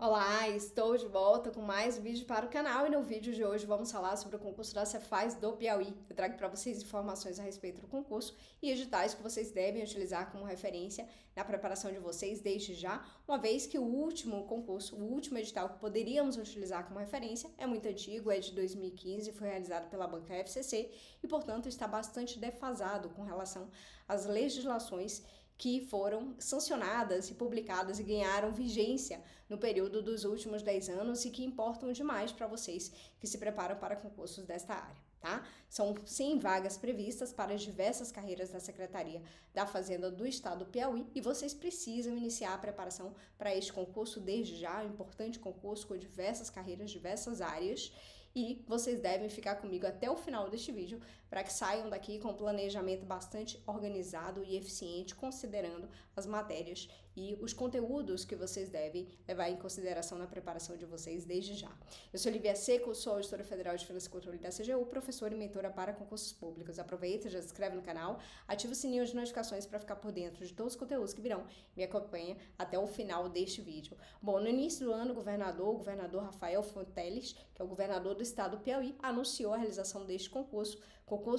Olá, estou de volta com mais vídeo para o canal e no vídeo de hoje vamos falar sobre o concurso da Cefaz do Piauí. Eu trago para vocês informações a respeito do concurso e editais que vocês devem utilizar como referência na preparação de vocês desde já, uma vez que o último concurso, o último edital que poderíamos utilizar como referência é muito antigo, é de 2015, foi realizado pela banca FCC e, portanto, está bastante defasado com relação às legislações que foram sancionadas e publicadas e ganharam vigência no período dos últimos 10 anos e que importam demais para vocês que se preparam para concursos desta área, tá? São 100 vagas previstas para as diversas carreiras da Secretaria da Fazenda do Estado do Piauí e vocês precisam iniciar a preparação para este concurso desde já, um importante concurso com diversas carreiras, diversas áreas. E vocês devem ficar comigo até o final deste vídeo para que saiam daqui com um planejamento bastante organizado e eficiente, considerando as matérias e os conteúdos que vocês devem levar em consideração na preparação de vocês desde já. Eu sou Olivia Seco, sou auditora federal de Finanças e Controle da CGU, professora e mentora para concursos públicos. Aproveita, já se inscreve no canal, ativa o sininho de notificações para ficar por dentro de todos os conteúdos que virão. Me acompanha até o final deste vídeo. Bom, no início do ano, o governador Rafael Fonteles, que é o governador do estado do Piauí, anunciou a realização deste concurso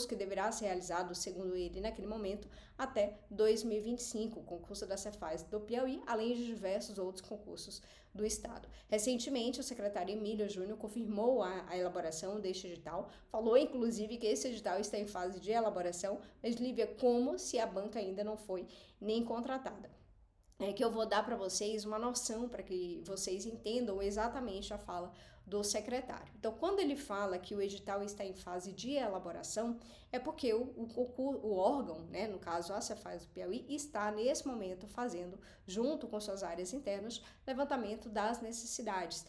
que deverá ser realizado, segundo ele, naquele momento, até 2025, o concurso da Cefaz do Piauí, além de diversos outros concursos do estado. Recentemente, o secretário Emílio Júnior confirmou a elaboração deste edital, falou inclusive que esse edital está em fase de elaboração, mas Lívia, como se a banca ainda não foi nem contratada? É que eu vou dar para vocês uma noção para que vocês entendam exatamente a fala do secretário. Então, quando ele fala que o edital está em fase de elaboração, é porque o órgão, né, no caso a Cefaz do Piauí, está nesse momento fazendo, junto com suas áreas internas, levantamento das necessidades.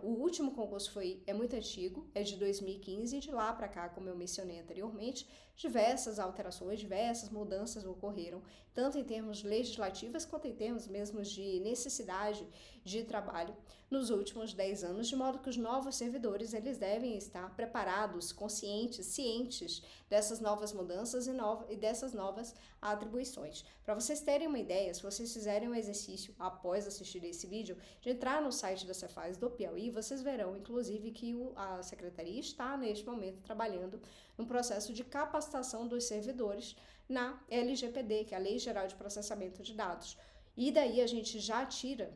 O último concurso é muito antigo, é de 2015 e de lá para cá, como eu mencionei anteriormente, diversas alterações, diversas mudanças ocorreram, tanto em termos legislativos quanto em termos mesmo de necessidade de trabalho nos últimos 10 anos, de modo que os novos servidores eles devem estar preparados, conscientes, cientes dessas novas mudanças e dessas novas atribuições. Para vocês terem uma ideia, se vocês fizerem um exercício após assistir esse vídeo, de entrar no site da Cefaz do Piauí, vocês verão, inclusive, que a Secretaria está, neste momento, trabalhando no processo de capacitação dos servidores na LGPD, que é a Lei Geral de Processamento de Dados. E daí a gente já tira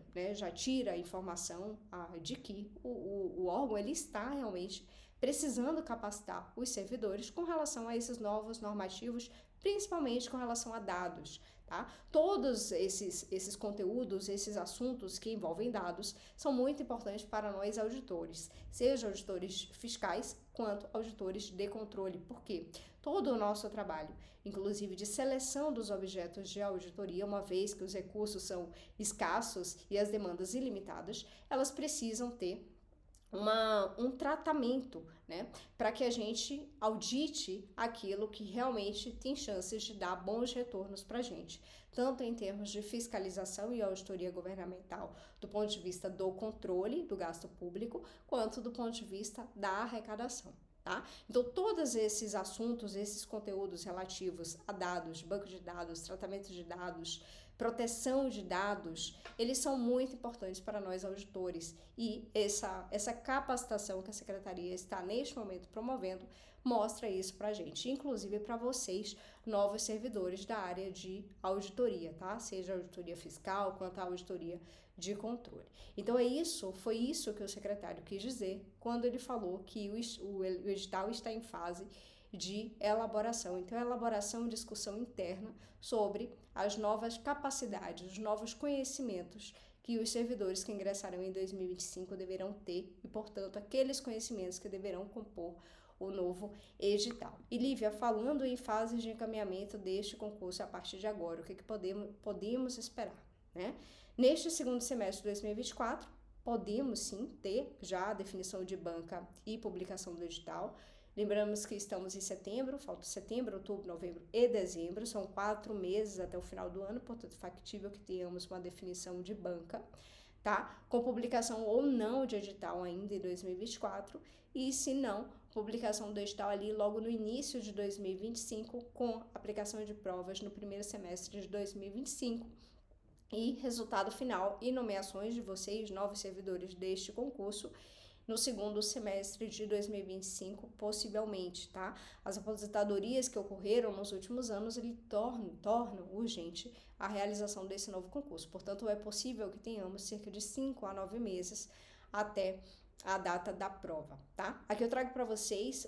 a informação de que o órgão ele está realmente precisando capacitar os servidores com relação a esses novos normativos, principalmente com relação a dados. Tá? Todos esses conteúdos, esses assuntos que envolvem dados são muito importantes para nós auditores, seja auditores fiscais quanto auditores de controle. Por quê? Todo o nosso trabalho, inclusive de seleção dos objetos de auditoria, uma vez que os recursos são escassos e as demandas ilimitadas, elas precisam ter um tratamento, né, para que a gente audite aquilo que realmente tem chances de dar bons retornos para a gente, tanto em termos de fiscalização e auditoria governamental, do ponto de vista do controle do gasto público, quanto do ponto de vista da arrecadação. Tá? Então, todos esses assuntos, esses conteúdos relativos a dados, banco de dados, tratamento de dados, proteção de dados, eles são muito importantes para nós auditores e essa capacitação que a Secretaria está neste momento promovendo mostra isso para a gente, inclusive para vocês, novos servidores da área de auditoria, tá? Seja auditoria fiscal quanto a auditoria de controle. Então foi isso que o secretário quis dizer quando ele falou que o edital está em fase de elaboração. Então, elaboração e discussão interna sobre as novas capacidades, os novos conhecimentos que os servidores que ingressarão em 2025 deverão ter e, portanto, aqueles conhecimentos que deverão compor o novo edital. E Lívia, falando em fases de encaminhamento deste concurso a partir de agora, o que podemos esperar, né? Neste segundo semestre de 2024, podemos sim ter já a definição de banca e publicação do edital. Lembramos que estamos em setembro, falta setembro, outubro, novembro e dezembro, são 4 meses até o final do ano, portanto, factível que tenhamos uma definição de banca, tá? Com publicação ou não de edital ainda em 2024, e se não, publicação do edital ali logo no início de 2025, com aplicação de provas no primeiro semestre de 2025. E resultado final e nomeações de vocês, novos servidores deste concurso, no segundo semestre de 2025, possivelmente, tá? As aposentadorias que ocorreram nos últimos anos, ele tornam urgente a realização desse novo concurso. Portanto, é possível que tenhamos cerca de 5 a 9 meses até a data da prova, tá? Aqui eu trago para vocês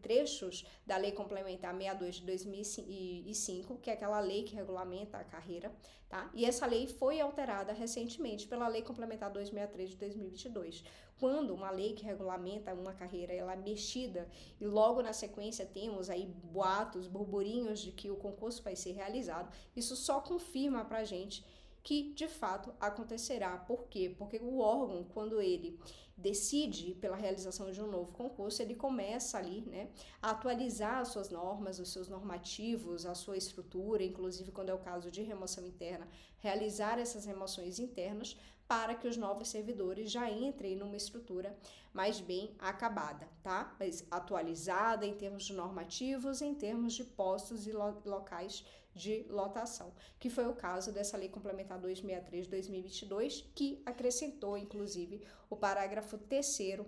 trechos da Lei Complementar 62 de 2005, que é aquela lei que regulamenta a carreira, tá? E essa lei foi alterada recentemente pela Lei Complementar 263 de 2022. Quando uma lei que regulamenta uma carreira ela é mexida e logo na sequência temos aí boatos, burburinhos de que o concurso vai ser realizado, isso só confirma pra gente que de fato acontecerá. Por quê? Porque o órgão, quando ele decide pela realização de um novo concurso, ele começa ali, né, a atualizar as suas normas, os seus normativos, a sua estrutura, inclusive quando é o caso de remoção interna, realizar essas remoções internas para que os novos servidores já entrem numa estrutura mais bem acabada, tá? Mas atualizada em termos de normativos, em termos de postos e locais de lotação, que foi o caso dessa Lei Complementar 263 de 2022, que acrescentou, inclusive, o parágrafo 3º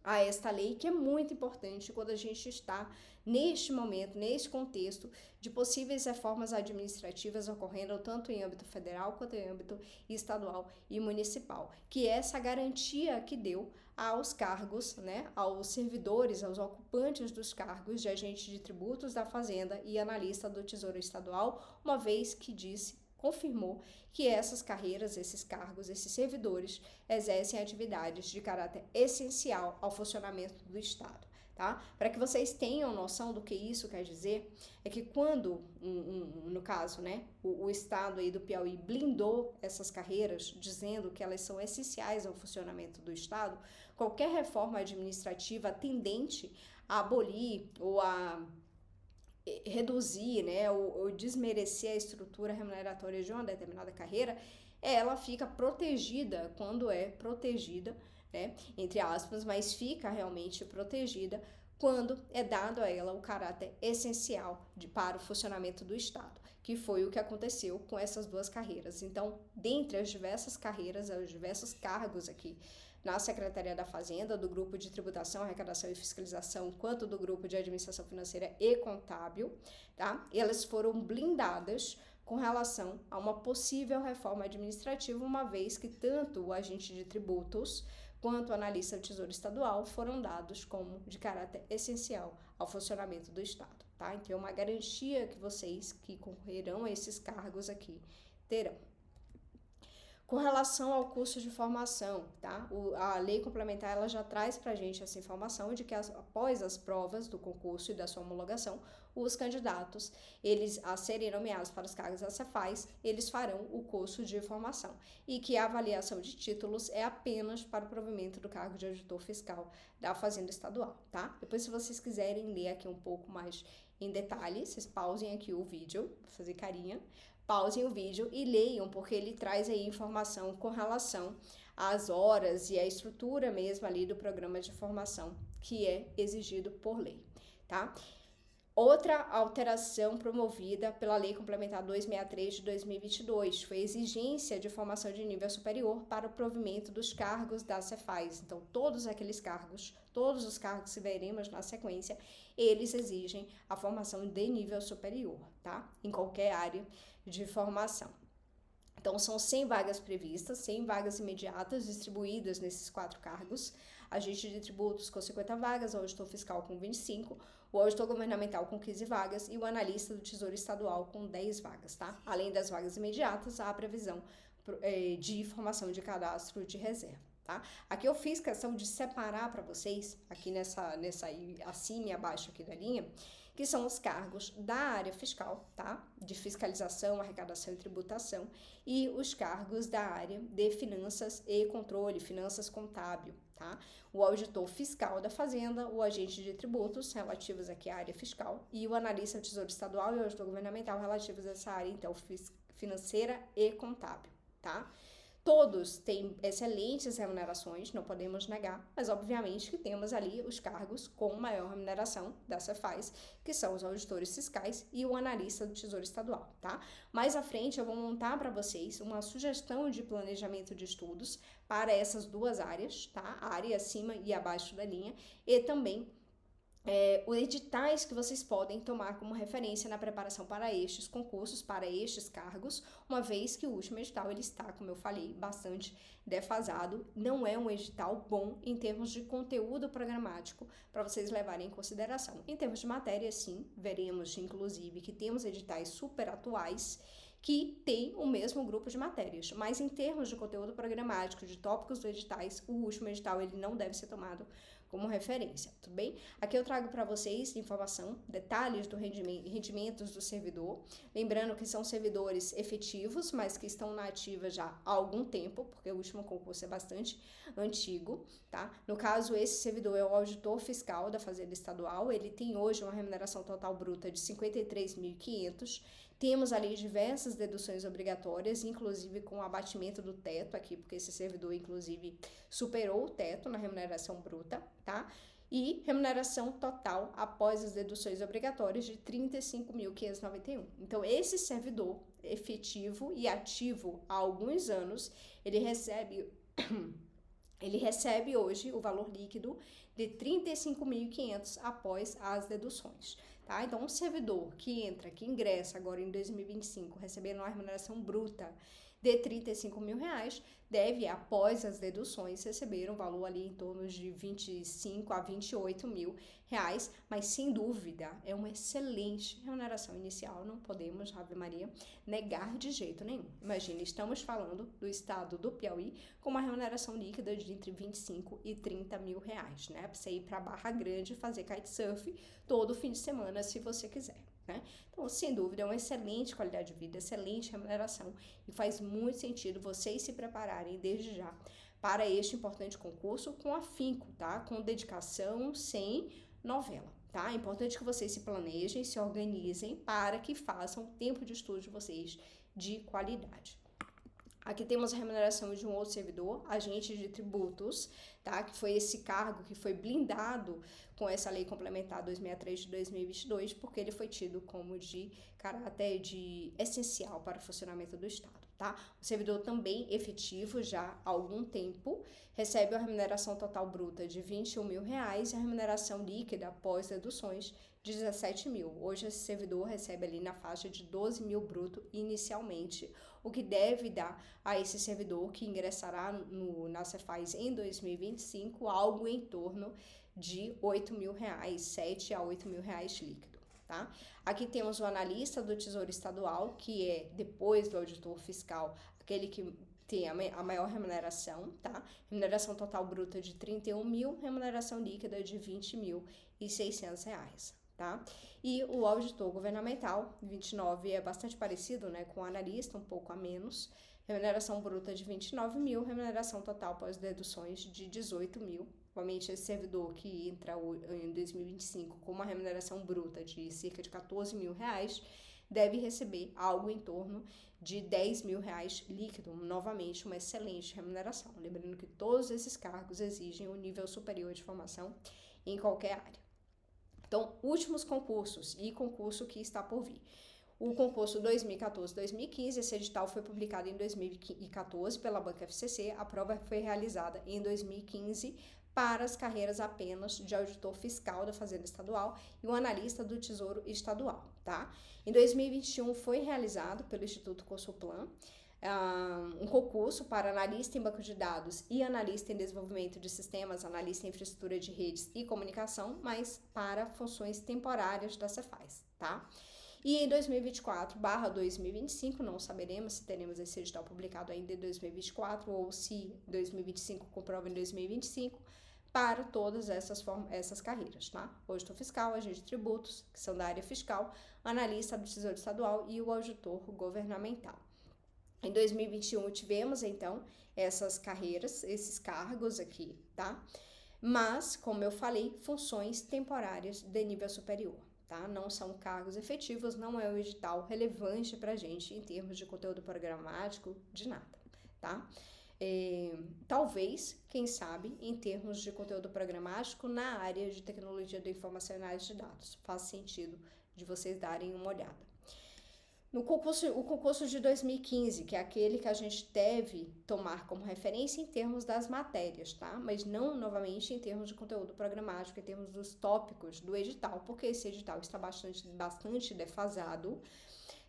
a esta lei, que é muito importante quando a gente está neste momento, neste contexto de possíveis reformas administrativas ocorrendo tanto em âmbito federal quanto em âmbito estadual e municipal, que é essa garantia que deu aos cargos, né, aos servidores, aos ocupantes dos cargos de agente de tributos da Fazenda e analista do Tesouro Estadual, uma vez que confirmou que essas carreiras, esses cargos, esses servidores exercem atividades de caráter essencial ao funcionamento do Estado, tá? Para que vocês tenham noção do que isso quer dizer, é que quando, no caso, né, o Estado aí do Piauí blindou essas carreiras, dizendo que elas são essenciais ao funcionamento do Estado, qualquer reforma administrativa tendente a abolir ou a reduzir, né, ou desmerecer a estrutura remuneratória de uma determinada carreira, ela fica protegida quando é protegida, né, entre aspas, mas fica realmente protegida quando é dado a ela o caráter essencial para o funcionamento do Estado, que foi o que aconteceu com essas duas carreiras. Então, dentre as diversas carreiras, os diversos cargos aqui na Secretaria da Fazenda, do Grupo de Tributação, Arrecadação e Fiscalização, quanto do Grupo de Administração Financeira e Contábil, tá? E elas foram blindadas com relação a uma possível reforma administrativa, uma vez que tanto o agente de tributos quanto o analista do Tesouro Estadual foram dados como de caráter essencial ao funcionamento do Estado, tá? Então, é uma garantia que vocês que concorrerão a esses cargos aqui terão. Com relação ao curso de formação, tá? A lei complementar ela já traz para a gente essa informação de que após as provas do concurso e da sua homologação, os candidatos, eles a serem nomeados para os cargos da Cefaz, eles farão o curso de formação e que a avaliação de títulos é apenas para o provimento do cargo de auditor fiscal da Fazenda Estadual, tá? Depois, se vocês quiserem ler aqui um pouco mais em detalhe, vocês pausem aqui o vídeo, vou fazer carinha. Pausem o vídeo e leiam, porque ele traz aí informação com relação às horas e à estrutura mesmo ali do programa de formação que é exigido por lei, tá? Outra alteração promovida pela Lei Complementar 263 de 2022 foi a exigência de formação de nível superior para o provimento dos cargos da Cefaz. Então, todos os cargos que veremos na sequência, eles exigem a formação de nível superior, tá? Em qualquer área de formação. Então, são 100 vagas previstas, 100 vagas imediatas distribuídas nesses 4 cargos. Agente de tributos com 50 vagas, o auditor fiscal com 25, o auditor governamental com 15 vagas e o analista do Tesouro Estadual com 10 vagas, tá? Além das vagas imediatas, há a previsão de formação de cadastro de reserva, tá? Aqui eu fiz questão de separar para vocês, aqui nessa aí, acima e abaixo aqui da linha, que são os cargos da área fiscal, tá? De fiscalização, arrecadação e tributação, e os cargos da área de finanças e controle, finanças contábil, tá? O auditor fiscal da Fazenda, o agente de tributos relativos aqui à área fiscal e o analista do Tesouro Estadual e o auditor governamental relativos a essa área, então, financeira e contábil, tá? Todos têm excelentes remunerações, não podemos negar, mas obviamente que temos ali os cargos com maior remuneração da Cefaz, que são os auditores fiscais e o analista do Tesouro Estadual, tá? Mais à frente eu vou montar para vocês uma sugestão de planejamento de estudos para essas duas áreas, tá? A área acima e abaixo da linha, e também os editais que vocês podem tomar como referência na preparação para estes concursos, para estes cargos, uma vez que o último edital ele está, como eu falei, bastante defasado, não é um edital bom em termos de conteúdo programático para vocês levarem em consideração. Em termos de matéria, sim, veremos inclusive que temos editais super atuais que tem o mesmo grupo de matérias, mas em termos de conteúdo programático, de tópicos dos editais, o último edital ele não deve ser tomado como referência, tudo bem? Aqui eu trago para vocês informação, detalhes do rendimentos do servidor, lembrando que são servidores efetivos, mas que estão na ativa já há algum tempo, porque o último concurso é bastante antigo, tá? No caso, esse servidor é o auditor fiscal da Fazenda Estadual, ele tem hoje uma remuneração total bruta de R$ 53.500. Temos ali diversas deduções obrigatórias, inclusive com o abatimento do teto aqui, porque esse servidor, inclusive, superou o teto na remuneração bruta, tá? E remuneração total após as deduções obrigatórias de R$ 35.591. Então, esse servidor efetivo e ativo há alguns anos, ele recebe hoje o valor líquido de R$ 35.500 após as deduções. Tá? Então, um servidor que ingressa agora em 2025, recebendo uma remuneração bruta de R$ 35.000, deve, após as deduções, receber um valor ali em torno de R$ 25 a R$ 28.000, mas sem dúvida é uma excelente remuneração inicial, não podemos, Ave Maria, negar de jeito nenhum. Imagina, estamos falando do estado do Piauí com uma remuneração líquida de entre 25 e 30 mil reais, né? Para você ir para Barra Grande e fazer kitesurf todo fim de semana, se você quiser. Né? Então, sem dúvida, é uma excelente qualidade de vida, excelente remuneração e faz muito sentido vocês se prepararem desde já para este importante concurso com afinco, tá? Com dedicação, sem novela, tá? É importante que vocês se planejem, se organizem para que façam o tempo de estudo de vocês de qualidade. Aqui temos a remuneração de um outro servidor, agente de tributos, tá? Que foi esse cargo que foi blindado com essa lei complementar 263 de 2022, porque ele foi tido como de caráter de essencial para o funcionamento do Estado, tá? O servidor também efetivo já há algum tempo recebe a remuneração total bruta de R$ 21.000 e a remuneração líquida após deduções de 17 mil. Hoje esse servidor recebe ali na faixa de 12 mil bruto inicialmente, o que deve dar a esse servidor que ingressará na Cefaz em 2025 algo em torno de R$ 8.000, 7 a R$ 8.000 líquido. Tá? Aqui temos o analista do Tesouro Estadual, que é, depois do auditor fiscal, aquele que tem a maior remuneração, tá? Remuneração total bruta de 31 mil, remuneração líquida de R$ 20.600, tá? E o auditor governamental, 29, é bastante parecido, né, com o analista, um pouco a menos, remuneração bruta de 29 mil, remuneração total após deduções de 18 mil. Atualmente, esse servidor que entra em 2025 com uma remuneração bruta de cerca de 14 mil reais, deve receber algo em torno de 10 mil reais líquido, novamente uma excelente remuneração. Lembrando que todos esses cargos exigem um nível superior de formação em qualquer área. Então, últimos concursos e concurso que está por vir. O concurso 2014-2015, esse edital foi publicado em 2014 pela Banca FCC, a prova foi realizada em 2015 para as carreiras apenas de auditor fiscal da Fazenda Estadual e o analista do Tesouro Estadual, tá? Em 2021 foi realizado pelo Instituto Consulplan um concurso para analista em banco de dados e analista em desenvolvimento de sistemas, analista em infraestrutura de redes e comunicação, mas para funções temporárias da Cefaz, tá? E em 2024/2025, não saberemos se teremos esse edital publicado ainda em 2024 ou se 2025 com prova em 2025, para todas essas carreiras, tá? Auditor fiscal, agente de tributos, que são da área fiscal, analista do Tesouro Estadual e o auditor governamental. Em 2021 tivemos, então, essas carreiras, esses cargos aqui, tá? Mas, como eu falei, funções temporárias de nível superior, tá? Não são cargos efetivos, não é um edital relevante pra gente em termos de conteúdo programático, de nada, tá? Talvez, quem sabe, em termos de conteúdo programático na área de tecnologia da informação e análise de dados. Faz sentido de vocês darem uma olhada. O concurso de 2015, que é aquele que a gente deve tomar como referência em termos das matérias, tá? Mas não, novamente, em termos de conteúdo programático, em termos dos tópicos do edital, porque esse edital está bastante defasado,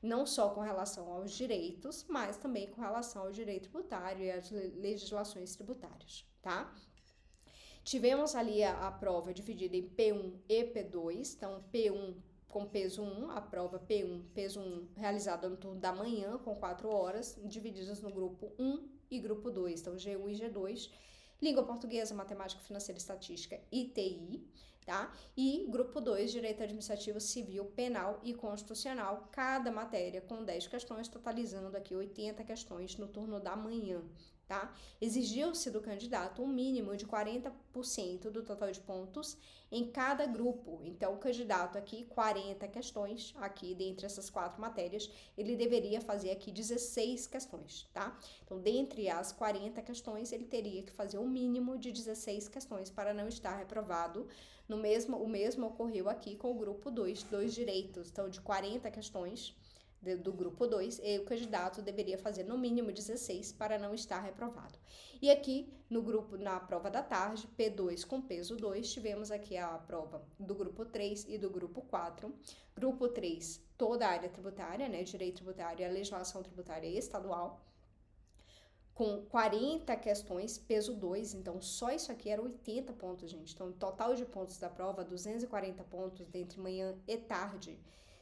não só com relação aos direitos, mas também com relação ao direito tributário e às legislações tributárias, tá? Tivemos ali a prova dividida em P1 e P2, então P1 com peso 1, a prova P1, peso 1, realizada no turno da manhã, com 4 horas, divididas no grupo 1 e grupo 2, então G1 e G2, língua portuguesa, matemática, financeira, estatística e TI, tá? E grupo 2, direito administrativo, civil, penal e constitucional, cada matéria com 10 questões, totalizando aqui 80 questões no turno da manhã, tá? Exigiu-se do candidato um mínimo de 40% do total de pontos em cada grupo. Então, o candidato aqui, 40 questões, aqui dentre essas 4 matérias, ele deveria fazer aqui 16 questões, tá? Então, dentre as 40 questões, ele teria que fazer um mínimo de 16 questões para não estar reprovado. O mesmo ocorreu aqui com o grupo 2, dois direitos. Então, de 40 questões do grupo 2, o candidato deveria fazer no mínimo 16 para não estar reprovado. E aqui na prova da tarde, P2 com peso 2, tivemos aqui a prova do grupo 3 e do grupo 4. Grupo 3, toda a área tributária, né, direito tributário e a legislação tributária estadual, com 40 questões, peso 2, então só isso aqui era 80 pontos, gente. Então, o total de pontos da prova, 240 pontos entre manhã e tarde.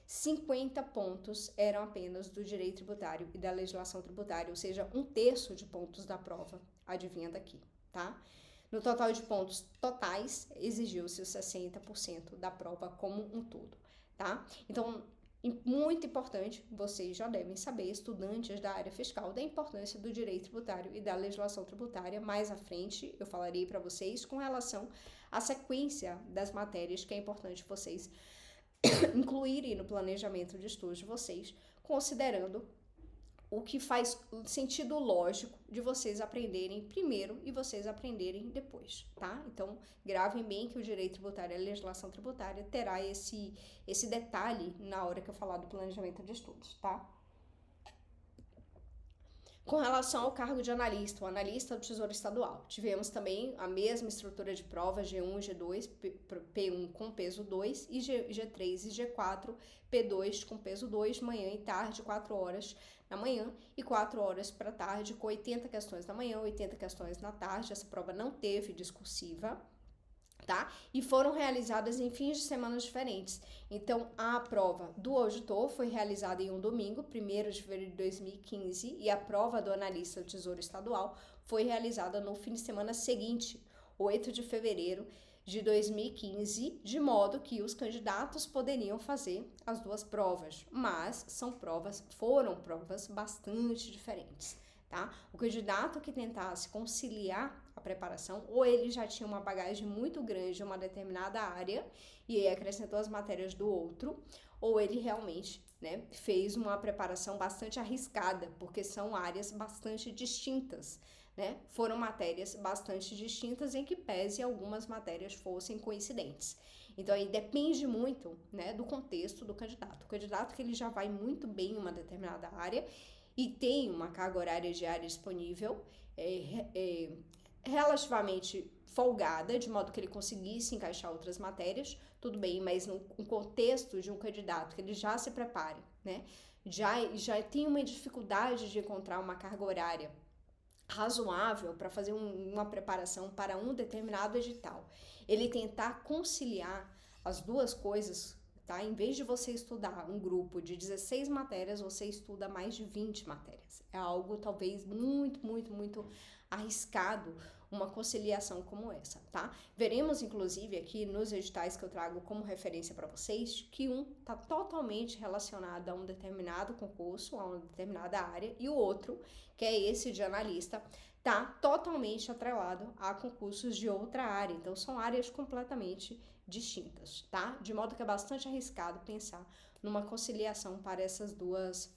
50 pontos eram apenas do direito tributário e da legislação tributária, ou seja, 1/3 de pontos da prova, adivinha daqui, tá? No total de pontos totais, exigiu-se os 60% da prova como um todo, tá? Então, muito importante, vocês já devem saber, estudantes da área fiscal, da importância do direito tributário e da legislação tributária. Mais à frente, eu falarei para vocês com relação à sequência das matérias que é importante vocês incluírem no planejamento de estudos de vocês, considerando o que faz sentido lógico de vocês aprenderem primeiro e vocês aprenderem depois, tá? Então, gravem bem que o direito tributário e a legislação tributária terá esse detalhe na hora que eu falar do planejamento de estudos, tá? Com relação ao cargo de analista, o analista do Tesouro Estadual, tivemos também a mesma estrutura de prova, G1 e G2, P1 com peso 2, e G3 e G4, P2 com peso 2, manhã e tarde, 4 horas na manhã e 4 horas para tarde, com 80 questões na manhã, 80 questões na tarde. Essa prova não teve discursiva, tá? E foram realizadas em fins de semana diferentes. Então, a prova do auditor foi realizada em um domingo, 1º de fevereiro de 2015, e a prova do analista do Tesouro Estadual foi realizada no fim de semana seguinte, 8 de fevereiro de 2015, de modo que os candidatos poderiam fazer as duas provas, mas foram provas bastante diferentes, tá? O candidato que tentasse conciliar a preparação, ou ele já tinha uma bagagem muito grande em uma determinada área e aí acrescentou as matérias do outro, ou ele realmente, né, fez uma preparação bastante arriscada, porque são áreas bastante distintas, né? Foram matérias bastante distintas, em que pese algumas matérias fossem coincidentes. Então, aí depende muito, né, do contexto do candidato. O candidato que ele já vai muito bem em uma determinada área e tem uma carga horária diária disponível, relativamente folgada, de modo que ele conseguisse encaixar outras matérias, tudo bem, mas no contexto de um candidato que ele já se prepare, né, já tem uma dificuldade de encontrar uma carga horária razoável para fazer uma preparação para um determinado edital, ele tentar conciliar as duas coisas, tá? Em vez de você estudar um grupo de 16 matérias, você estuda mais de 20 matérias. É algo talvez muito arriscado, uma conciliação como essa, tá? Veremos, inclusive, aqui nos editais que eu trago como referência para vocês, que um está totalmente relacionado a um determinado concurso, a uma determinada área, e o outro, que é esse de analista, está totalmente atrelado a concursos de outra área. Então, são áreas completamente distintas, tá? De modo que é bastante arriscado pensar numa conciliação para essas duas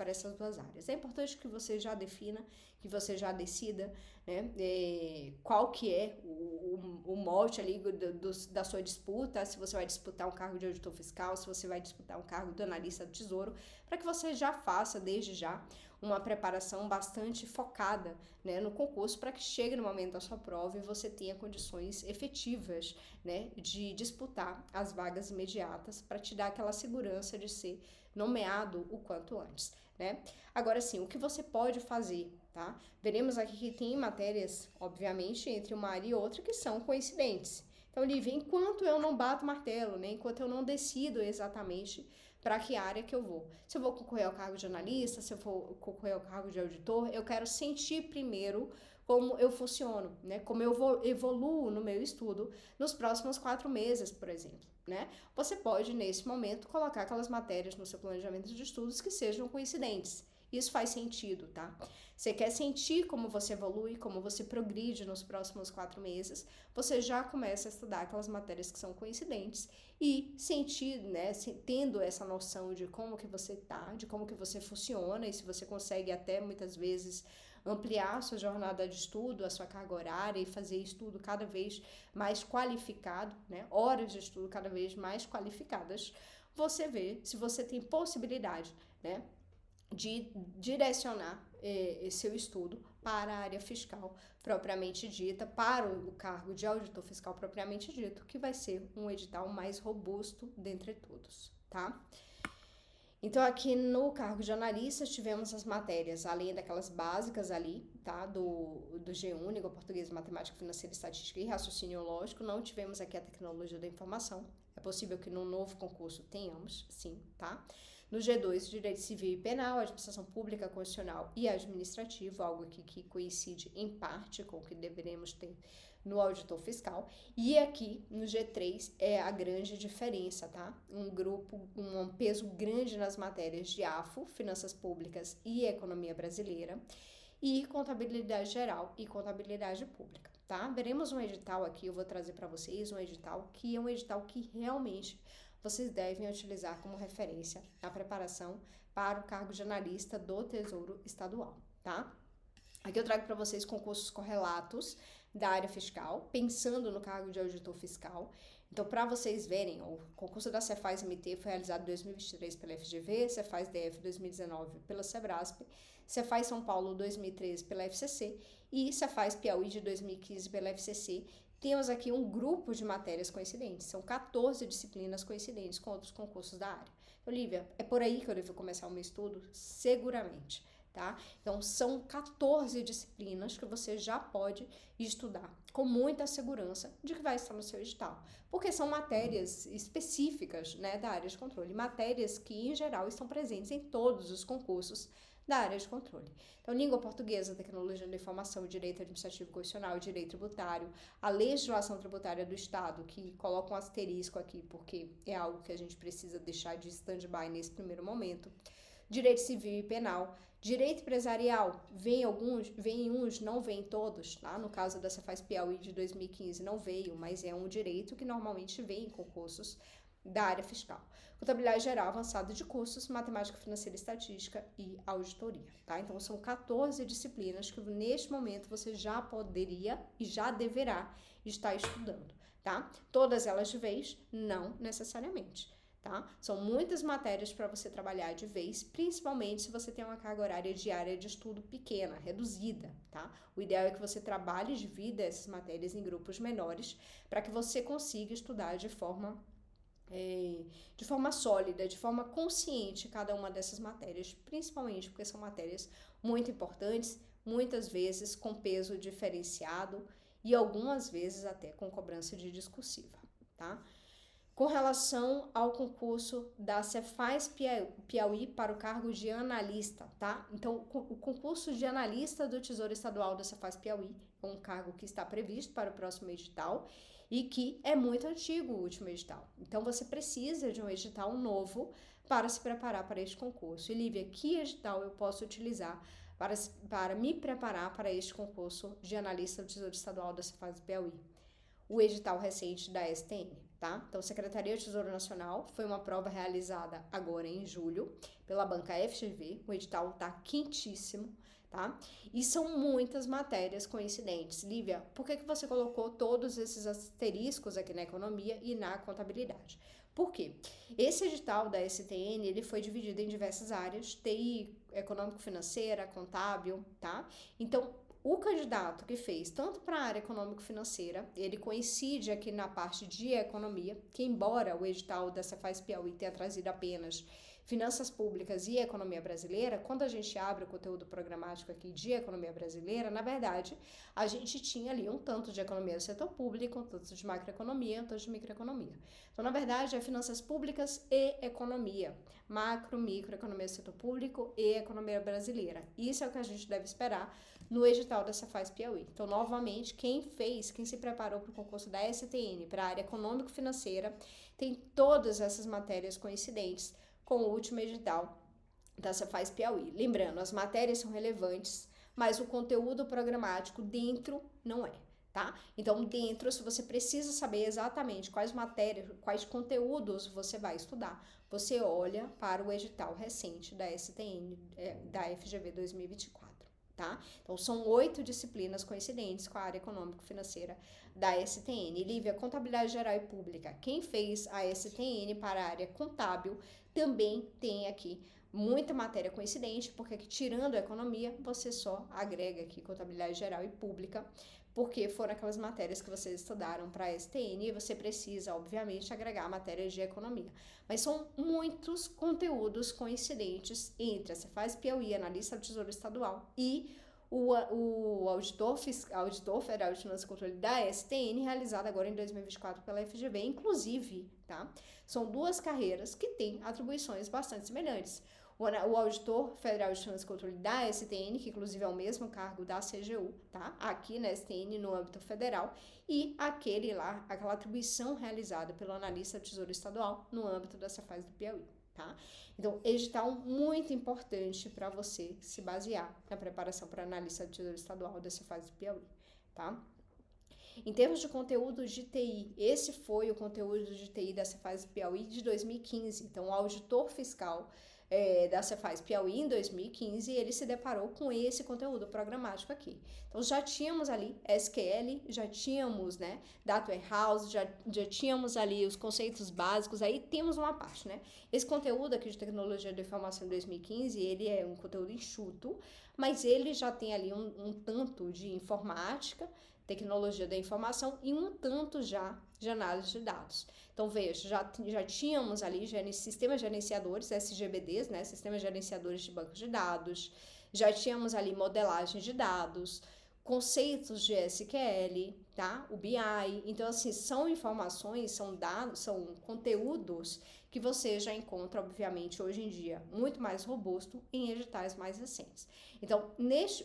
áreas. É importante que você já defina que você já decida, né, qual que é o mote ali da sua disputa, se você vai disputar um cargo de auditor fiscal, se você vai disputar um cargo de analista do Tesouro, para que você já faça, desde já, uma preparação bastante focada, né, no concurso, para que chegue no momento da sua prova e você tenha condições efetivas, né, de disputar as vagas imediatas, para te dar aquela segurança de ser nomeado o quanto antes, né? Agora sim, o que você pode fazer, tá? Veremos aqui que tem matérias, obviamente, entre uma área e outra que são coincidentes. Então, Lívia, enquanto eu não bato martelo, né, enquanto eu não decido exatamente para que área que eu vou. Se eu vou concorrer ao cargo de analista, se eu for concorrer ao cargo de auditor, eu quero sentir primeiro como eu funciono, né? Como eu evoluo no meu estudo nos próximos 4 meses, por exemplo, né? Você pode, nesse momento, colocar aquelas matérias no seu planejamento de estudos que sejam coincidentes. Isso faz sentido, tá? Você quer sentir como você evolui, como você progride nos próximos 4 meses, você já começa a estudar aquelas matérias que são coincidentes e sentir, né, tendo essa noção de como que você tá, de como que você funciona e se você consegue até muitas vezes ampliar a sua jornada de estudo, a sua carga horária e fazer estudo cada vez mais qualificado, né, horas de estudo cada vez mais qualificadas, você vê se você tem possibilidade, né, de direcionar seu estudo para a área fiscal propriamente dita, para o cargo de auditor fiscal propriamente dito, que vai ser um edital mais robusto dentre todos, tá? Então, aqui no cargo de analista, tivemos as matérias, além daquelas básicas ali, tá? Do G1, língua portuguesa, matemática, financeira, estatística e raciocínio lógico. Não tivemos aqui a tecnologia da informação. É possível que no novo concurso tenhamos, sim, tá? No G2, direito civil e penal, administração pública, constitucional e administrativo, algo aqui que coincide em parte com o que deveremos ter no auditor fiscal. E aqui no G3 é a grande diferença, tá? Um peso grande nas matérias de AFO, finanças públicas e economia brasileira, e contabilidade geral e contabilidade pública, tá? Veremos um edital aqui, eu vou trazer para vocês um edital que é um edital que realmente vocês devem utilizar como referência na preparação para o cargo de analista do Tesouro Estadual, tá? Aqui eu trago para vocês concursos correlatos da área fiscal, pensando no cargo de auditor fiscal. Então, para vocês verem, o concurso da Cefaz MT foi realizado em 2023 pela FGV, Cefaz DF 2019 pela Sebrasp, Cefaz São Paulo 2013 pela FCC e Cefaz Piauí de 2015 pela FCC. Temos aqui um grupo de matérias coincidentes, são 14 disciplinas coincidentes com outros concursos da área. Olivia, é por aí que eu devo começar o meu estudo? Seguramente, tá? Então, são 14 disciplinas que você já pode estudar com muita segurança de que vai estar no seu edital, porque são matérias específicas, né, da área de controle, matérias que, em geral, estão presentes em todos os concursos da área de controle. Então, língua portuguesa, tecnologia da informação, direito administrativo constitucional, direito tributário, a legislação tributária do Estado, que coloca um asterisco aqui, porque é algo que a gente precisa deixar de stand-by nesse primeiro momento, direito civil e penal, direito empresarial, vem uns, não vem todos, tá? No caso da Cefaz Piauí de 2015 não veio, mas é um direito que normalmente vem em concursos da área fiscal. Contabilidade geral avançada de cursos, matemática financeira e estatística e auditoria, tá? Então, são 14 disciplinas que neste momento você já poderia e já deverá estar estudando, tá? Todas elas de vez? Não necessariamente, tá? São muitas matérias para você trabalhar de vez, principalmente se você tem uma carga horária diária de estudo pequena, reduzida, tá? O ideal é que você trabalhe e divida essas matérias em grupos menores para que você consiga estudar de forma sólida, de forma consciente cada uma dessas matérias, principalmente porque são matérias muito importantes, muitas vezes com peso diferenciado e algumas vezes até com cobrança de discursiva, tá? Com relação ao concurso da Cefaz Piauí para o cargo de analista, tá? Então, o concurso de analista do Tesouro Estadual da Cefaz Piauí é um cargo que está previsto para o próximo edital e que é muito antigo o último edital. Então, você precisa de um edital novo para se preparar para este concurso. E, Lívia, que edital eu posso utilizar para me preparar para este concurso de analista do Tesouro Estadual da Cefaz Piauí? O edital recente da STN, tá? Então, Secretaria do Tesouro Nacional foi uma prova realizada agora em julho pela banca FGV. O edital tá quentíssimo, tá? E são muitas matérias coincidentes. Lívia, por que você colocou todos esses asteriscos aqui na economia e na contabilidade? Por quê? Esse edital da STN, ele foi dividido em diversas áreas, TI, econômico-financeira, contábil, tá? Então, o candidato que fez tanto para a área econômico-financeira, ele coincide aqui na parte de economia, que embora o edital da Cefaz Piauí tenha trazido apenas finanças públicas e economia brasileira, quando a gente abre o conteúdo programático aqui de economia brasileira, na verdade, a gente tinha ali um tanto de economia do setor público, um tanto de macroeconomia, um tanto de microeconomia. Então, na verdade, é finanças públicas e economia. Macro, microeconomia do setor público e economia brasileira. Isso é o que a gente deve esperar no edital da Cefaz Piauí. Então, novamente, quem se preparou para o concurso da STN, para a área econômico-financeira, tem todas essas matérias coincidentes com o último edital da Cefaz Piauí. Lembrando, as matérias são relevantes, mas o conteúdo programático dentro não é, tá? Então, dentro, se você precisa saber exatamente quais matérias, quais conteúdos você vai estudar, você olha para o edital recente da STN, da FGV 2024. Tá? Então, são 8 disciplinas coincidentes com a área econômico-financeira da STN. Lívia, contabilidade geral e pública. Quem fez a STN para a área contábil também tem aqui muita matéria coincidente, porque aqui, tirando a economia, você só agrega aqui contabilidade geral e pública, porque foram aquelas matérias que vocês estudaram para a STN e você precisa, obviamente, agregar matérias de economia. Mas são muitos conteúdos coincidentes entre a Cefaz Piauí, analista do Tesouro Estadual, e o auditor federal de finanças e controle da STN, realizado agora em 2024 pela FGV, inclusive, tá? São duas carreiras que têm atribuições bastante semelhantes. O auditor federal de finanças e controle da STN, que inclusive é o mesmo cargo da CGU, tá? Aqui na STN, no âmbito federal, e aquela atribuição realizada pelo analista do Tesouro Estadual no âmbito da Cefaz do Piauí, tá? Então, edital muito importante para você se basear na preparação para analista do Tesouro Estadual da Cefaz do Piauí, tá? Em termos de conteúdo de TI, esse foi o conteúdo de TI da Cefaz Piauí de 2015. Então, o auditor fiscal da Cefaz Piauí em 2015, ele se deparou com esse conteúdo programático aqui. Então, já tínhamos ali SQL, já tínhamos, né, Data Warehouse, já tínhamos ali os conceitos básicos, aí temos uma parte, né? Esse conteúdo aqui de tecnologia da informação em 2015, ele é um conteúdo enxuto, mas ele já tem ali um tanto de informática, tecnologia da informação e um tanto já de análise de dados. Então, veja, já tínhamos ali sistemas gerenciadores, SGBDs, né, sistemas gerenciadores de bancos de dados, já tínhamos ali modelagem de dados, conceitos de SQL, tá? O BI. Então, assim, são informações, são dados, são conteúdos que você já encontra, obviamente, hoje em dia, muito mais robusto em editais mais recentes. Então,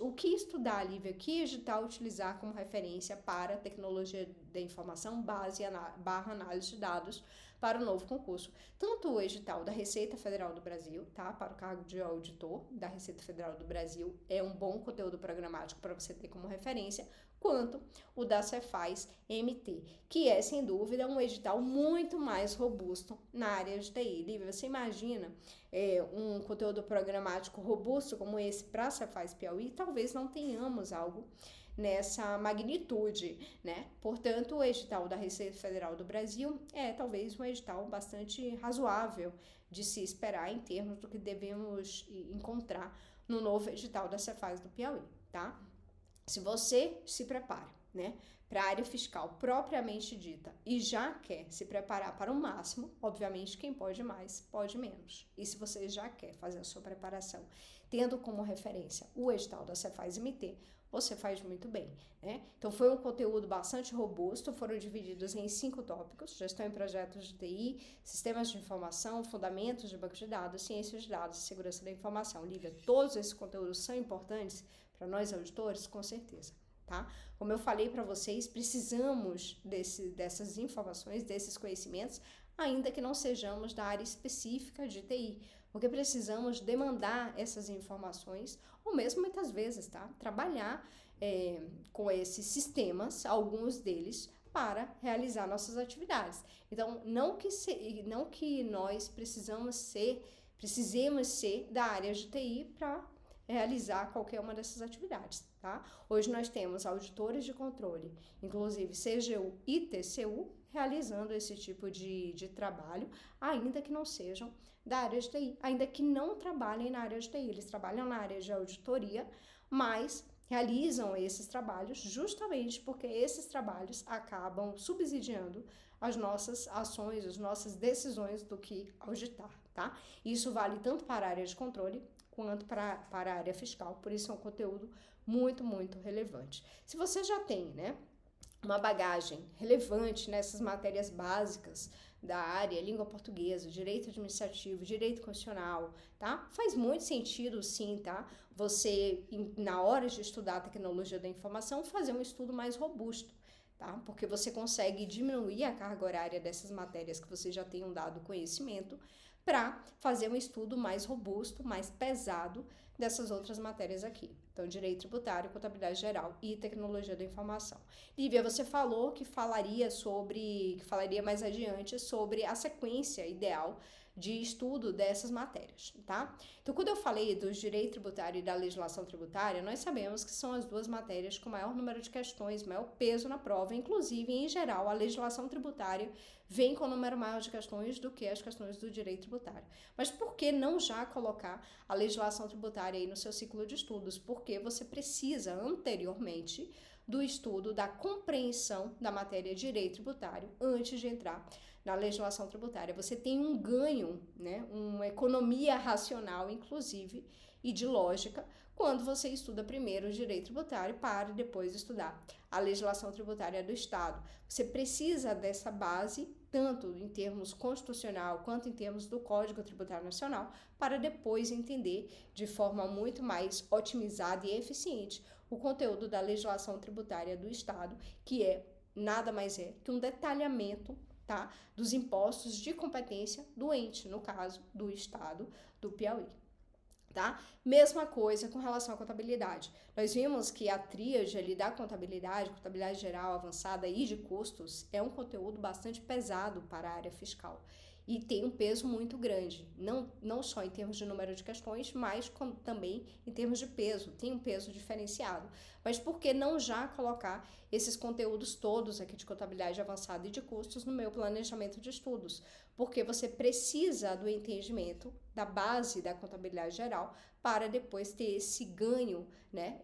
o que estudar, Lívia, que edital utilizar como referência para tecnologia da informação, barra análise de dados para o novo concurso? Tanto o edital da Receita Federal do Brasil, tá? Para o cargo de auditor da Receita Federal do Brasil, é um bom conteúdo programático para você ter como referência, quanto o da Cefaz MT, que é, sem dúvida, um edital muito mais robusto na área de TI. Lívia, você imagina um conteúdo programático robusto como esse para a Cefaz Piauí? Talvez não tenhamos algo nessa magnitude, né? Portanto, o edital da Receita Federal do Brasil é talvez um edital bastante razoável de se esperar em termos do que devemos encontrar no novo edital da Cefaz do Piauí, tá? Se você se prepara, né, para a área fiscal propriamente dita e já quer se preparar para o máximo, obviamente quem pode mais, pode menos. E se você já quer fazer a sua preparação tendo como referência o edital da Cefaz MT, você faz muito bem, né? Então, foi um conteúdo bastante robusto, foram divididos em 5 tópicos: gestão em projetos de TI, sistemas de informação, fundamentos de banco de dados, ciências de dados e segurança da informação. Lívia, todos esses conteúdos são importantes para nós auditores, com certeza, tá? Como eu falei para vocês, precisamos dessas informações, desses conhecimentos, ainda que não sejamos da área específica de TI, porque precisamos demandar essas informações, ou mesmo muitas vezes, tá? Trabalhar com esses sistemas, alguns deles, para realizar nossas atividades. Então, não que nós precisemos ser da área de TI para realizar qualquer uma dessas atividades, tá? Hoje nós temos auditores de controle, inclusive CGU e TCU, realizando esse tipo de trabalho, ainda que não sejam da área de TI, ainda que não trabalhem na área de TI, eles trabalham na área de auditoria, mas realizam esses trabalhos justamente porque esses trabalhos acabam subsidiando as nossas ações, as nossas decisões do que auditar, tá? Isso vale tanto para a área de controle quanto para a área fiscal, por isso é um conteúdo muito relevante. Se você já tem, né, uma bagagem relevante nessas matérias básicas da área, língua portuguesa, direito administrativo, direito constitucional, tá? Faz muito sentido, sim, tá? Você, na hora de estudar a tecnologia da informação, fazer um estudo mais robusto, tá? Porque você consegue diminuir a carga horária dessas matérias que você já tem um dado conhecimento para fazer um estudo mais robusto, mais pesado dessas outras matérias aqui. Então, direito tributário, contabilidade geral e tecnologia da informação. Lívia, você falou que falaria mais adiante sobre a sequência ideal de estudo dessas matérias, tá? Então, quando eu falei do direito tributário e da legislação tributária, nós sabemos que são as duas matérias com maior número de questões, maior peso na prova, inclusive, em geral, a legislação tributária vem com um número maior de questões do que as questões do direito tributário. Mas por que não já colocar a legislação tributária aí no seu ciclo de estudos? Porque você precisa, anteriormente, do estudo da compreensão da matéria de direito tributário antes de entrar na legislação tributária. Você tem um ganho, né, uma economia racional, inclusive, e de lógica, quando você estuda primeiro o direito tributário para depois estudar a legislação tributária do Estado. Você precisa dessa base, tanto em termos constitucional quanto em termos do Código Tributário Nacional, para depois entender de forma muito mais otimizada e eficiente o conteúdo da legislação tributária do Estado, que é nada mais é que um detalhamento, tá, dos impostos de competência do ente, no caso do Estado do Piauí. Tá? Mesma coisa com relação à contabilidade. Nós vimos que a tríade ali da contabilidade geral, avançada e de custos é um conteúdo bastante pesado para a área fiscal e tem um peso muito grande, não só em termos de número de questões, mas também em termos de peso, tem um peso diferenciado. Mas por que não já colocar esses conteúdos todos aqui de contabilidade avançada e de custos no meu planejamento de estudos? Porque você precisa do entendimento da base da contabilidade geral para depois ter esse ganho, né,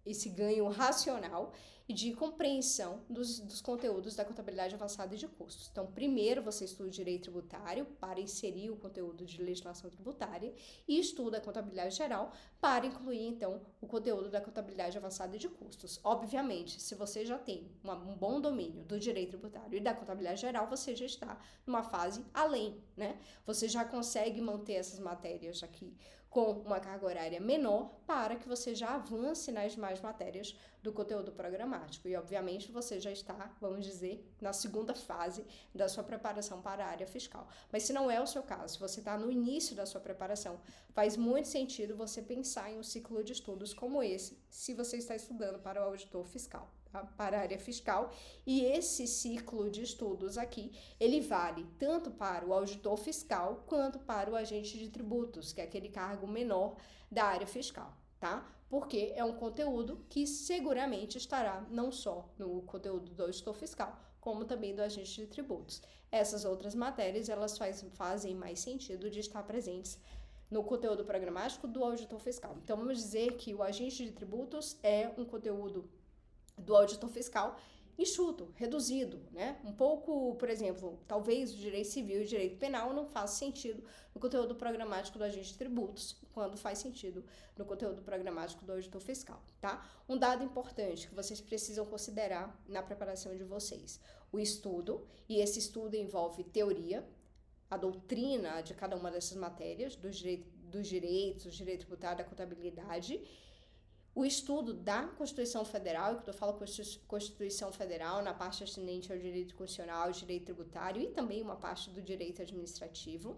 esse ganho racional e de compreensão dos conteúdos da contabilidade avançada e de custos. Então, primeiro você estuda o direito tributário para inserir o conteúdo de legislação tributária e estuda a contabilidade geral para incluir, então, o conteúdo da contabilidade avançada e de custos. Obviamente, se você já tem um bom domínio do direito tributário e da contabilidade geral, você já está numa fase além, né? Você já consegue manter essas matérias aqui com uma carga horária menor para que você já avance nas demais matérias do conteúdo programático. E, obviamente, você já está, vamos dizer, na segunda fase da sua preparação para a área fiscal. Mas se não é o seu caso, se você está no início da sua preparação, faz muito sentido você pensar em um ciclo de estudos como esse, se você está estudando para o auditor fiscal, tá? Para a área fiscal. E esse ciclo de estudos aqui, ele vale tanto para o auditor fiscal quanto para o agente de tributos, que é aquele cargo menor da área fiscal, tá? Porque é um conteúdo que seguramente estará não só no conteúdo do auditor fiscal, como também do agente de tributos. Essas outras matérias, elas fazem mais sentido de estar presentes no conteúdo programático do auditor fiscal. Então, vamos dizer que o agente de tributos é um conteúdo do auditor fiscal enxuto, reduzido, né? Um pouco, por exemplo, talvez o direito civil e o direito penal não faça sentido no conteúdo programático do agente de tributos, quando faz sentido no conteúdo programático do auditor fiscal, tá? Um dado importante que vocês precisam considerar na preparação de vocês: o estudo, e esse estudo envolve teoria, a doutrina de cada uma dessas matérias, dos direitos, do direito tributário, da contabilidade, o estudo da Constituição Federal, e quando eu falo Constituição Federal, na parte ascendente ao direito constitucional, ao direito tributário e também uma parte do direito administrativo,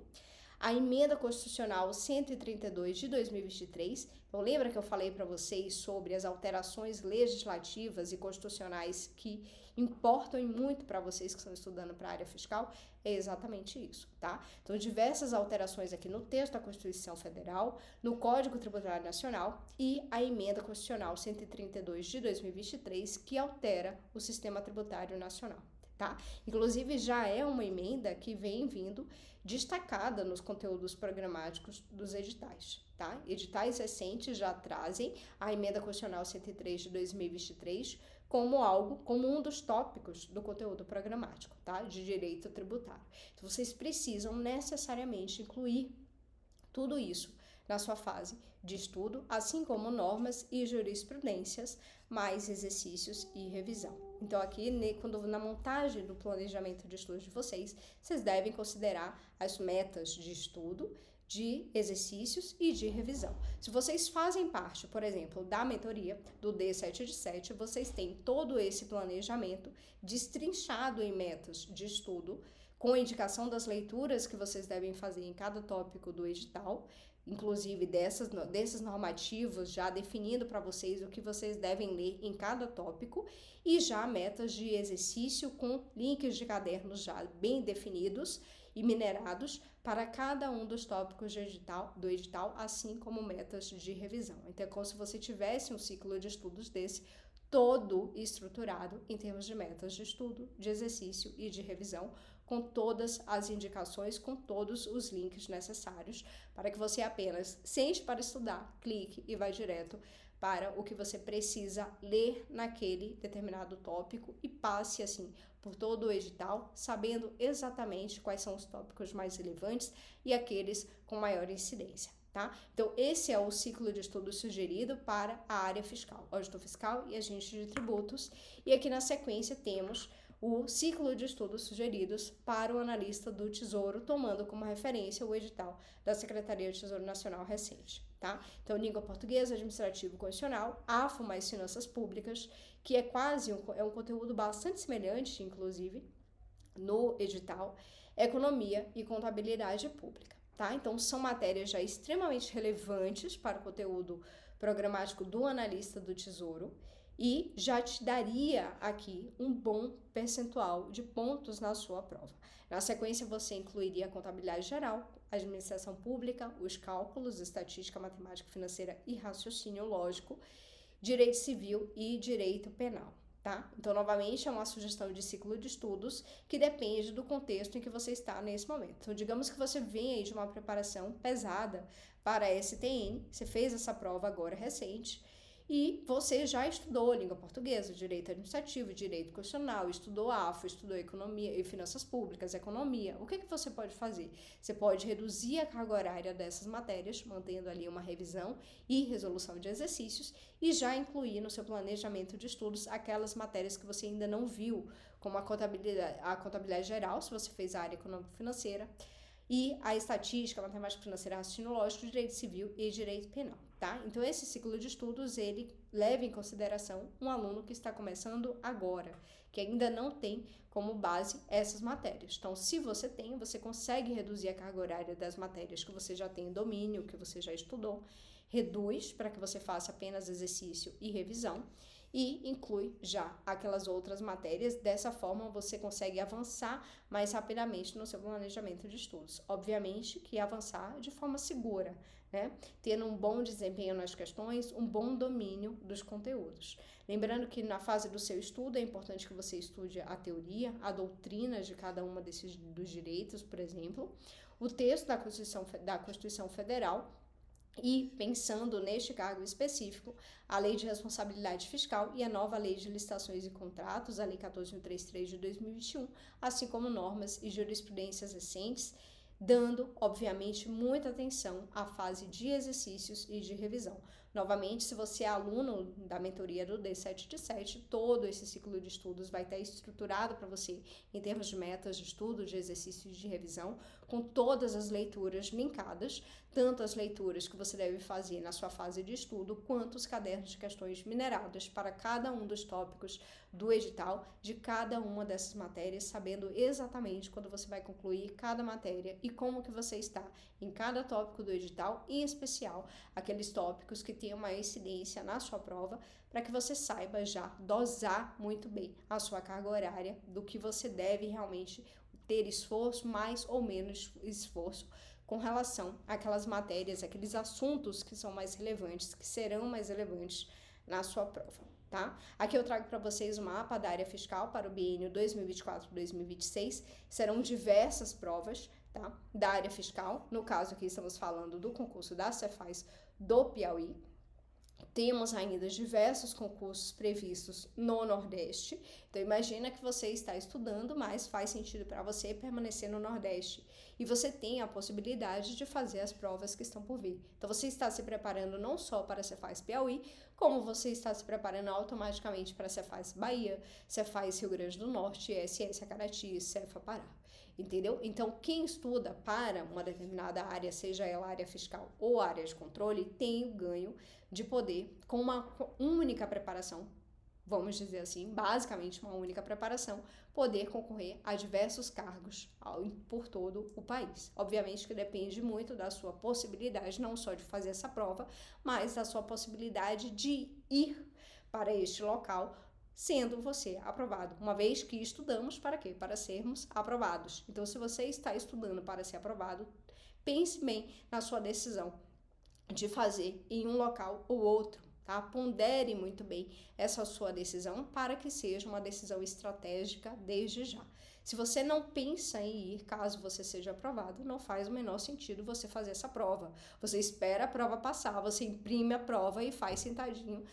a Emenda Constitucional 132 de 2023, Então, lembra que eu falei para vocês sobre as alterações legislativas e constitucionais que importam muito para vocês que estão estudando para a área fiscal? É exatamente isso, tá? Então, diversas alterações aqui no texto da Constituição Federal, no Código Tributário Nacional e a Emenda Constitucional 132 de 2023, que altera o sistema tributário nacional. Tá? Inclusive, já é uma emenda que vem vindo destacada nos conteúdos programáticos dos editais, tá? Editais recentes já trazem a Emenda Constitucional 103 de 2023 como um dos tópicos do conteúdo programático, tá? De direito tributário. Então, vocês precisam necessariamente incluir tudo isso na sua fase de estudo, assim como normas e jurisprudências, mais exercícios e revisão. Então, aqui, na montagem do planejamento de estudos de vocês devem considerar as metas de estudo, de exercícios e de revisão. Se vocês fazem parte, por exemplo, da mentoria do D7 de 7, vocês têm todo esse planejamento destrinchado em metas de estudo, com a indicação das leituras que vocês devem fazer em cada tópico do edital, inclusive desses normativos, já definindo para vocês o que vocês devem ler em cada tópico, e já metas de exercício com links de cadernos já bem definidos e minerados para cada um dos tópicos do edital, assim como metas de revisão. Então, é como se você tivesse um ciclo de estudos desse, todo estruturado em termos de metas de estudo, de exercício e de revisão, com todas as indicações, com todos os links necessários, para que você apenas sente para estudar, clique e vá direto para o que você precisa ler naquele determinado tópico e passe, assim, por todo o edital, sabendo exatamente quais são os tópicos mais relevantes e aqueles com maior incidência. Tá? Então, esse é o ciclo de estudo sugerido para a área fiscal, auditor fiscal e agente de tributos. E aqui na sequência temos o ciclo de estudos sugeridos para o analista do Tesouro, tomando como referência o edital da Secretaria de Tesouro Nacional recente. Tá? Então, língua portuguesa, administrativo constitucional, AFO mais finanças públicas, que é um conteúdo bastante semelhante, inclusive, no edital, economia e contabilidade pública. Tá? Então, são matérias já extremamente relevantes para o conteúdo programático do analista do Tesouro e já te daria aqui um bom percentual de pontos na sua prova. Na sequência, você incluiria a contabilidade geral, administração pública, os cálculos, estatística, matemática, financeira e raciocínio lógico, direito civil e direito penal. Tá? Então, novamente, é uma sugestão de ciclo de estudos que depende do contexto em que você está nesse momento. Então, digamos que você vem aí de uma preparação pesada para a STN, você fez essa prova agora recente, e você já estudou língua portuguesa, direito administrativo, direito constitucional, estudou AFO, estudou economia e finanças públicas, economia. O que você pode fazer? Você pode reduzir a carga horária dessas matérias, mantendo ali uma revisão e resolução de exercícios, e já incluir no seu planejamento de estudos aquelas matérias que você ainda não viu, como a contabilidade geral, se você fez a área econômico-financeira, e a estatística, matemática financeira, raciocínio lógico, direito civil e direito penal, tá? Então, esse ciclo de estudos, ele leva em consideração um aluno que está começando agora, que ainda não tem como base essas matérias. Então, se você tem, você consegue reduzir a carga horária das matérias que você já tem domínio, que você já estudou, reduz para que você faça apenas exercício e revisão, e inclui já aquelas outras matérias. Dessa forma, você consegue avançar mais rapidamente no seu planejamento de estudos. Obviamente que avançar de forma segura, né? Tendo um bom desempenho nas questões, um bom domínio dos conteúdos. Lembrando que na fase do seu estudo é importante que você estude a teoria, a doutrina de cada uma dos direitos, por exemplo, o texto da Constituição Federal, e, pensando neste cargo específico, a Lei de Responsabilidade Fiscal e a nova Lei de Licitações e Contratos, a Lei 14.133 de 2021, assim como normas e jurisprudências recentes, dando, obviamente, muita atenção à fase de exercícios e de revisão. Novamente, se você é aluno da mentoria do D7 de 7, todo esse ciclo de estudos vai estar estruturado para você em termos de metas de estudo, de exercícios de revisão, com todas as leituras linkadas, tanto as leituras que você deve fazer na sua fase de estudo, quanto os cadernos de questões mineradas para cada um dos tópicos do edital, de cada uma dessas matérias, sabendo exatamente quando você vai concluir cada matéria e como que você está em cada tópico do edital, em especial aqueles tópicos que tenha uma incidência na sua prova, para que você saiba já dosar muito bem a sua carga horária, do que você deve realmente ter esforço, mais ou menos esforço, com relação àquelas matérias, aqueles assuntos que são mais relevantes, que serão mais relevantes na sua prova, tá? Aqui eu trago para vocês o mapa da área fiscal para o biênio 2024-2026, serão diversas provas, tá? Da área fiscal, no caso aqui estamos falando do concurso da Cefaz do Piauí. Temos ainda diversos concursos previstos no Nordeste. Então, imagina que você está estudando, mas faz sentido para você permanecer no Nordeste. E você tem a possibilidade de fazer as provas que estão por vir. Então, você está se preparando não só para a Cefaz Piauí, como você está se preparando automaticamente para a Cefaz Bahia, Cefaz Rio Grande do Norte, SS Acaraty, Cefa Pará. Entendeu? Então, quem estuda para uma determinada área, seja ela área fiscal ou área de controle, tem o ganho de poder, com uma única preparação, vamos dizer assim, basicamente uma única preparação, poder concorrer a diversos cargos por todo o país. Obviamente que depende muito da sua possibilidade, não só de fazer essa prova, mas da sua possibilidade de ir para este local, sendo você aprovado, uma vez que estudamos para quê? Para sermos aprovados. Então, se você está estudando para ser aprovado, pense bem na sua decisão de fazer em um local ou outro, tá? Pondere muito bem essa sua decisão para que seja uma decisão estratégica desde já. Se você não pensa em ir, caso você seja aprovado, não faz o menor sentido você fazer essa prova. Você espera a prova passar, você imprime a prova e faz sentadinho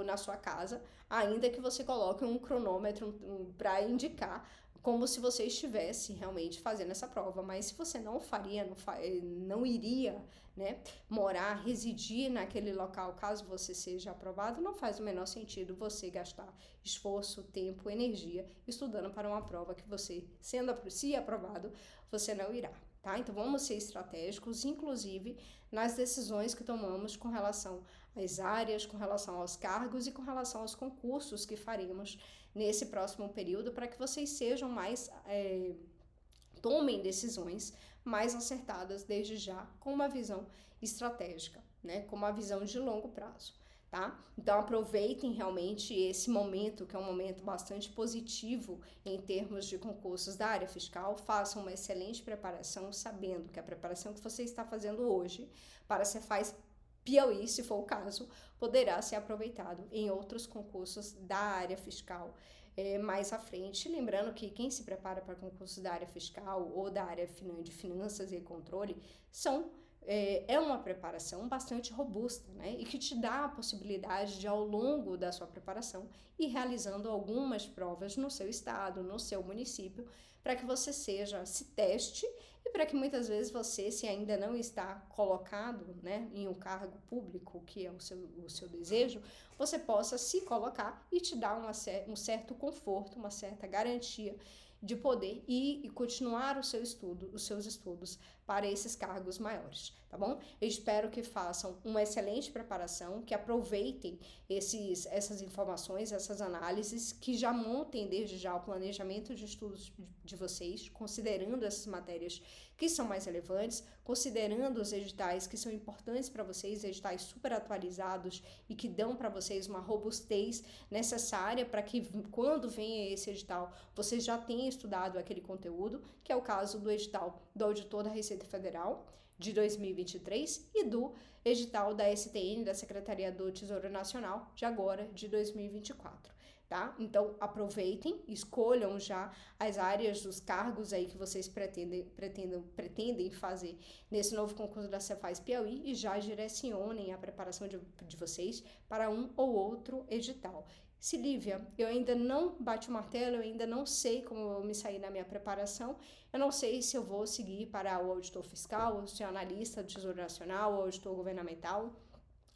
na sua casa, ainda que você coloque um cronômetro para indicar como se você estivesse realmente fazendo essa prova, mas se você não faria, não iria, né, morar, residir naquele local, caso você seja aprovado, não faz o menor sentido você gastar esforço, tempo, energia estudando para uma prova que você, se aprovado, você não irá, tá? Então vamos ser estratégicos, inclusive nas decisões que tomamos com relação às áreas, com relação aos cargos e com relação aos concursos que faremos nesse próximo período, para que vocês sejam mais, tomem decisões mais acertadas desde já, com uma visão estratégica, né? Com uma visão de longo prazo, tá? Então aproveitem realmente esse momento, que é um momento bastante positivo em termos de concursos da área fiscal, façam uma excelente preparação, sabendo que a preparação que você está fazendo hoje para a Cefaz Piauí, se for o caso, poderá ser aproveitado em outros concursos da área fiscal mais à frente. Lembrando que quem se prepara para concursos da área fiscal ou da área de finanças e controle é uma preparação bastante robusta, né? E que te dá a possibilidade de, ao longo da sua preparação, ir realizando algumas provas no seu estado, no seu município, para que você se teste e para que muitas vezes você, se ainda não está colocado, né, em um cargo público, que é o seu desejo, você possa se colocar e te dar um certo conforto, uma certa garantia de poder ir e continuar os seus estudos para esses cargos maiores, tá bom? Eu espero que façam uma excelente preparação, que aproveitem essas informações, essas análises, que já montem desde já o planejamento de estudos de vocês, considerando essas matérias que são mais relevantes, considerando os editais que são importantes para vocês, editais super atualizados e que dão para vocês uma robustez necessária para que, quando venha esse edital, vocês já tenham estudado aquele conteúdo, que é o caso do edital do Auditor da Receita Federal de 2023 e do edital da STN, da Secretaria do Tesouro Nacional, de agora, de 2024. Tá? Então, aproveitem, escolham já as áreas dos cargos aí que vocês pretendem fazer nesse novo concurso da Cefaz Piauí e já direcionem a preparação de vocês para um ou outro edital. Silvia, eu ainda não bati o martelo, eu ainda não sei como eu vou me sair na minha preparação, eu não sei se eu vou seguir para o auditor fiscal, ou se é analista do Tesouro Nacional, ou auditor governamental,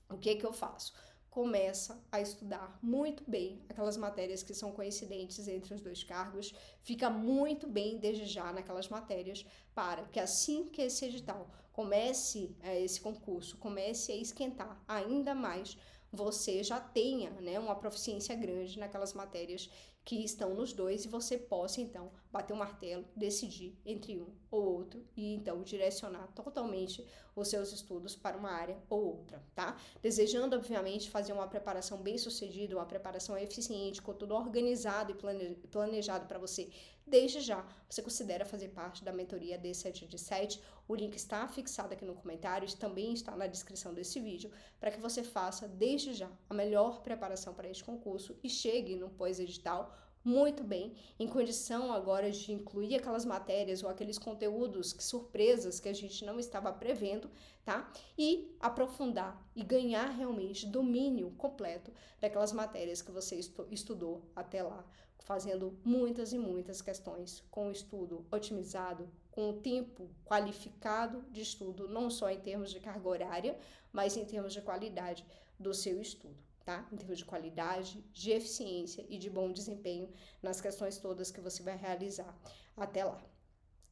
o que eu faço? Começa a estudar muito bem aquelas matérias que são coincidentes entre os dois cargos, fica muito bem desde já naquelas matérias, para que assim que esse edital comece, esse concurso comece a esquentar ainda mais, você já tenha, né, uma proficiência grande naquelas matérias que estão nos dois e você possa, então, bater o martelo, decidir entre um ou outro e, então, direcionar totalmente os seus estudos para uma área ou outra, tá? Desejando, obviamente, fazer uma preparação bem sucedida, uma preparação eficiente, com tudo organizado e planejado para você. Desde já, você considera fazer parte da mentoria D7 de 7. O link está fixado aqui no comentário, também está na descrição desse vídeo, para que você faça desde já a melhor preparação para este concurso e chegue no pós-edital muito bem, em condição agora de incluir aquelas matérias ou aqueles conteúdos, surpresas que a gente não estava prevendo, tá? E aprofundar e ganhar realmente domínio completo daquelas matérias que você estudou até lá, fazendo muitas e muitas questões com o estudo otimizado, com o tempo qualificado de estudo, não só em termos de carga horária, mas em termos de qualidade do seu estudo. Tá? Em termos de qualidade, de eficiência e de bom desempenho nas questões todas que você vai realizar até lá.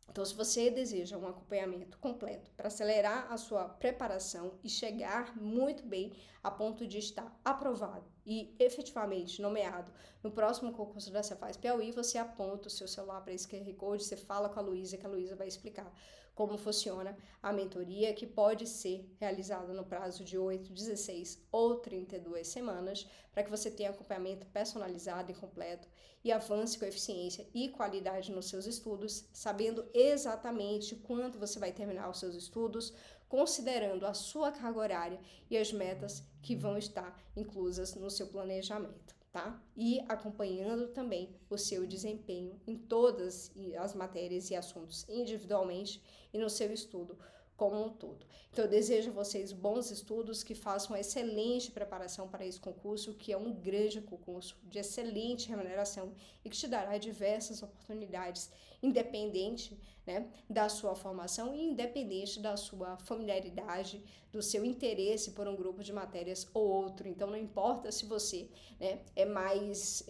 Então, se você deseja um acompanhamento completo para acelerar a sua preparação e chegar muito bem a ponto de estar aprovado e efetivamente nomeado no próximo concurso da Cefaz Piauí, você aponta o seu celular para esse QR Code, você fala com a Luísa, que a Luísa vai explicar como funciona a mentoria, que pode ser realizada no prazo de 8, 16 ou 32 semanas, para que você tenha acompanhamento personalizado e completo e avance com eficiência e qualidade nos seus estudos, sabendo exatamente quando você vai terminar os seus estudos, considerando a sua carga horária e as metas que vão estar inclusas no seu planejamento, tá? E acompanhando também o seu desempenho em todas as matérias e assuntos individualmente e no seu estudo como um todo. Então, eu desejo a vocês bons estudos, que façam uma excelente preparação para esse concurso, que é um grande concurso de excelente remuneração e que te dará diversas oportunidades, independente, né, da sua formação e independente da sua familiaridade, do seu interesse por um grupo de matérias ou outro. Então, não importa se você, né, é mais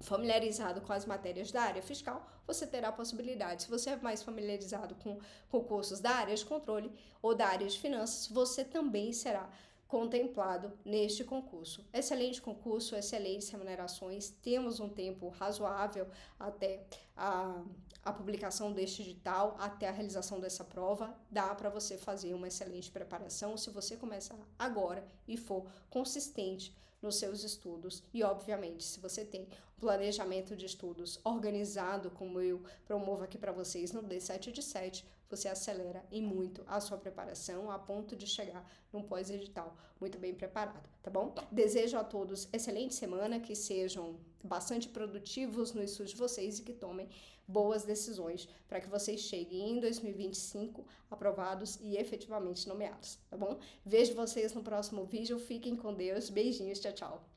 familiarizado com as matérias da área fiscal, você terá a possibilidade. Se você é mais familiarizado com concursos da área de controle ou da área de finanças, você também será contemplado neste concurso. Excelente concurso, excelentes remunerações, temos um tempo razoável até a publicação deste edital, até a realização dessa prova. Dá para você fazer uma excelente preparação se você começar agora e for consistente nos seus estudos. E, obviamente, se você tem um planejamento de estudos organizado, como eu promovo aqui para vocês no D7 de 7, você acelera em muito a sua preparação a ponto de chegar num pós-edital muito bem preparado, tá bom? Desejo a todos excelente semana, que sejam bastante produtivos no estudo de vocês e que tomem boas decisões para que vocês cheguem em 2025 aprovados e efetivamente nomeados, tá bom? Vejo vocês no próximo vídeo, fiquem com Deus, beijinhos, tchau, tchau!